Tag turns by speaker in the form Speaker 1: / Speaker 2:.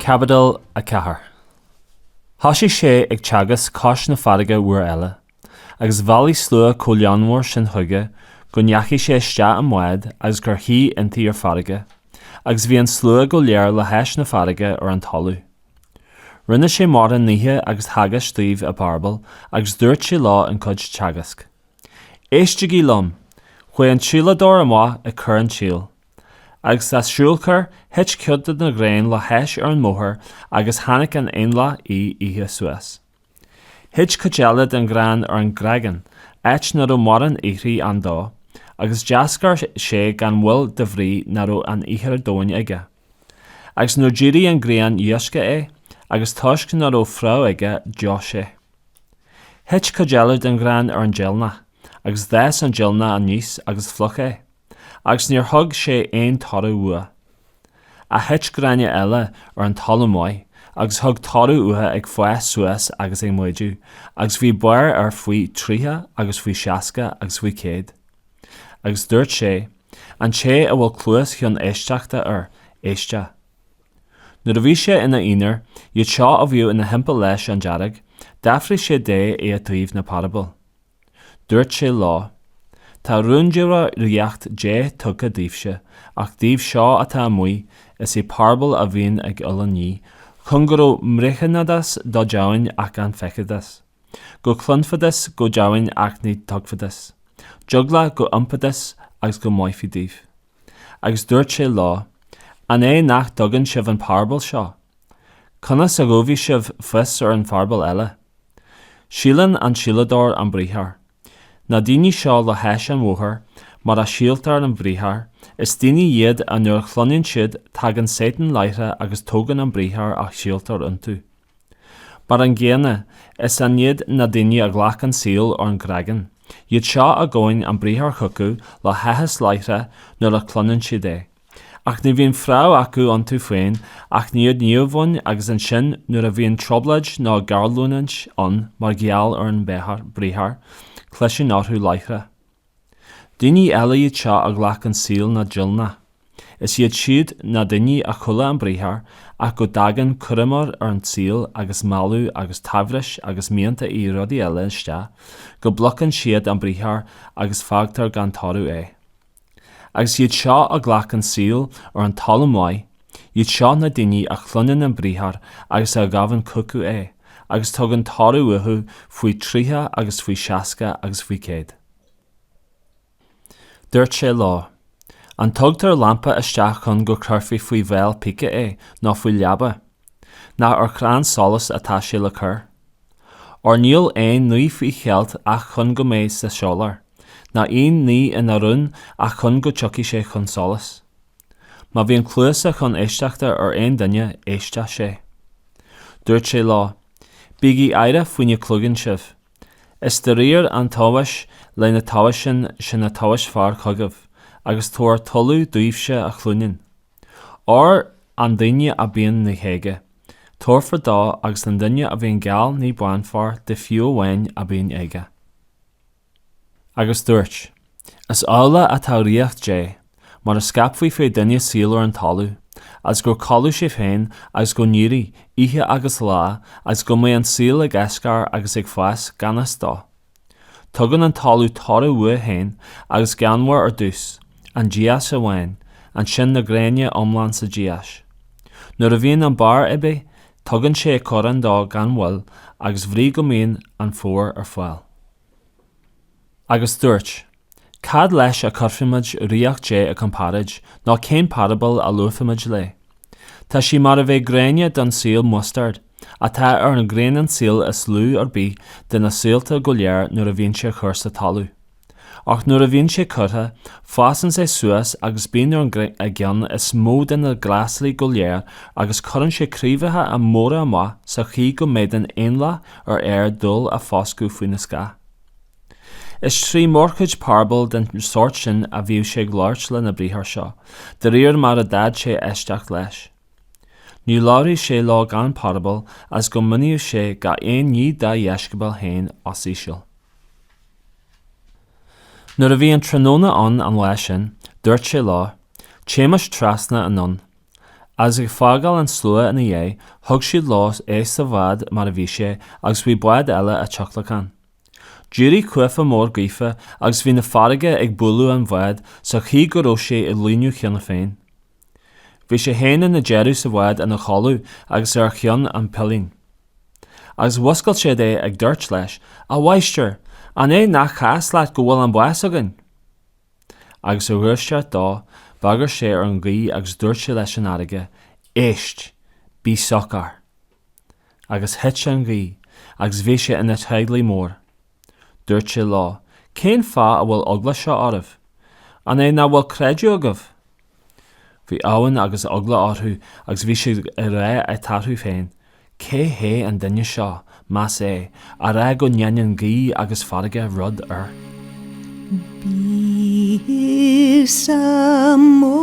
Speaker 1: Caibidil a cethair. Thosaigh sé ag teagas cás na farraige uair eile, agus bhallaí slua comhleanmhór sin chuige, go ngeachtaí sé isteach an mbeadh agus gur thí intaí ar farraige, agus bhí an slua go léir le heis na farraige ar an talú. Rinne sé mar an nithe agus hagas stíomh a barbal, agus dúirt sé lá an cuid teagasc. Éisteacht lom, chuaigh an tíoladóir amach a chur an tíol. Agus t'aistriúchán hit ciúd na gréin le heis ar an mhóthar agus tháinig an aonla ihe suas. Hit coidealad an gráin ar an gréagan, éit na raibh mar an éithrí an dó, agus deascar sé gan bhfuil de bhrí na raibh an íochar dúinn aige. Agus nuair dírí an gréan Íosa é, agus toisc na raibh frá aige deo sé. Hit coidealad an gráin ar an geilnach, agus dheas an geilnach an níos agus fluch é. Agus níor thug sé aon tarú ua. A hit gráine eile ar an talamh mhaith, agus thug tarú utha ag foies suas agus ag muidú, agus bhí buir ar faoi tríthe agus faoi seasca agus faoi céad. Agus dúirt sé, an sé a bhfuil clúas chun éisteachta ar éiste. Nuair a bhí sé ina oinear, iad seo a bhíú ina himpeall leis an dearg, d'eafraigh sé dé é a tríomh na parabal. Dúirt sé lá, tá rúndeara riocht dé tugadh díobse, ach díobh seo atá muoi is í parabal a bhíonn ag ulla ní, chun go raibh mrichanadas do deabhainn ach an feiceadas. Go clunfadas go deabhainn ach ní tugfadas. Jugla go iompadas agus go maifi díobh. Agus dúirt sé lá, an é nach dogann sibh an parabal seo. Conas a ghóbhí sibh fis ar an parabal eile. Sílan an síladóir an bríthar. Na daoine seo le heis an mhóthar, mar a síaltar an bríthar, is daoine iad a nuair chlonaíonn siad tagann Satan leithre agus tógann an bríthar ach síaltar iontu. Mar an ggéine is an iad na daoine a ghlach an síl ar an gréagan, iad seo a ggóin an bríthar chucu le heithas leithre nuair a clonaíonn siad é. Ach ní bhíon frá acu iontu féin, ach níiad níomhhain agus an sin nuair a bhíon troblaid ná garlúnaint an mar gheall ar an bríthar, cloisin áthú leithre. Daoine eile iad seo a ghlach an síl na geilnach. Is iad siad na daoine a chulla an bríthar ach go dagan cuireamar ar an síl agus malú agus tabhrais agus mianta í rudaí eile iste, go blochan siad an bríthar agus fágtar gan tarú é. Agus iad seo a ghlach an síl ar an talamh mhaith, iad seo na daoine a chluineann an bríthar agus a gabhann cucu é, agus tugann tarú uthu faoi tríthe agus faoi seasca agus faoi céad. Dúirt sé lá, an tugtar lampa isteach chun go crurfaí faoi bhéal pica é ná faoi leaba, ná ar chrán solas atá sé le cur. Or níl aon nuí faoi chealt ach chun go méid sa seolar, ná aon ní ina rún ach chun go tuci sé chun solas. Má bhíon clúasa chun éisteachta ar aon duine éisteach sé. Dúirt sé lá, bígí aire faoine clúgann sibh. Is de Réir an tábhais le na tábhais sin na tábhais fearr chugamh, agus tuair tullú dúibhse a chlúineann. Or an duine a bíonn na chéige, tuair for dá agus an duine a bhíon geall ní buan fearr de fiú bhain a bíonn aige. Agus dúirt, is ála atá riocht dé, mar a scapfaí fé duine síl ar an talú, as go callú sé féin agus go níri, ihe agus lá, as go mé an síl ag eascar agus ag fáis ganas dó. Tugann an talú tarú ua féin agus ganmhar ar dús, an días a bhain, an sin na gréine omlan sa días. Nuair a bhíonn an bar ibe, tugann sé coran dó gan bhfuil agus bhrí go mbíonn an fór ar fáil. Agus dúirt, cad leis a curfiimiid riocht dé a comparaid ná cén parabal a luafaimiid le. Tá sí mar a bheith gréine don síl mustard, a tá ar an gréin an síl is lú ar bí den na sílta go léir nuair a bhíonn sé chur sa talú. Ach nuair a bhíonn sé curtha, fásan sé suas agus bíonn ar a gceann is mó den na gláslaí go léir agus churann sé críomhathe a móra amach sa chi go méid an aonla ar air dul a foscú faoin na scá. Is trí mórchuid parabal den sort sin a bhíú sé gláirt le na bríthar seo, de Réir mar a dad sé éisteacht leis. Ní láirí sé lá gan parabal as go miniú sé ga aon ní dá dheiscebal hain os íseal. Nuair a bhí an tróna an leis sin, dúirt sé lá, témas trasna anon. As ag fágáil an slua ina dhé, thug siad lás éasta bhad mar a bhí sé agus bhí buad eile a teachlacán. Dúirí cuifa mór gaifa agus bhí na farige ag búlú an bhad sa chi go raibh sé I líniú cheanna féin. Bhí sé héana na jeirú sa bhad ina chalú agus ar cheann an pilín. Agus wascail sé é ag dúirt leis, a bhaistir, an é nach chas leat go bhfuil an buas agan. Agus a bhuaisteart dá, bagar sé ar an gcaoi agus dúirt sé leis an airige, éist, bí socar. Agus het sé an gcaoi, agus bhí sé ina teaglaí mór. Dúirt sé lá, cén fá a bhfuil ogla seo ormh, an é na bhfuil creidú agah. Bhí áhan agus ogla orthú agus bhí sé I ré a tarthú féin. Cé hé an duine seo, más é, a ré go ngeann gcaoi agus farige rud ar.
Speaker 2: Bí sa mór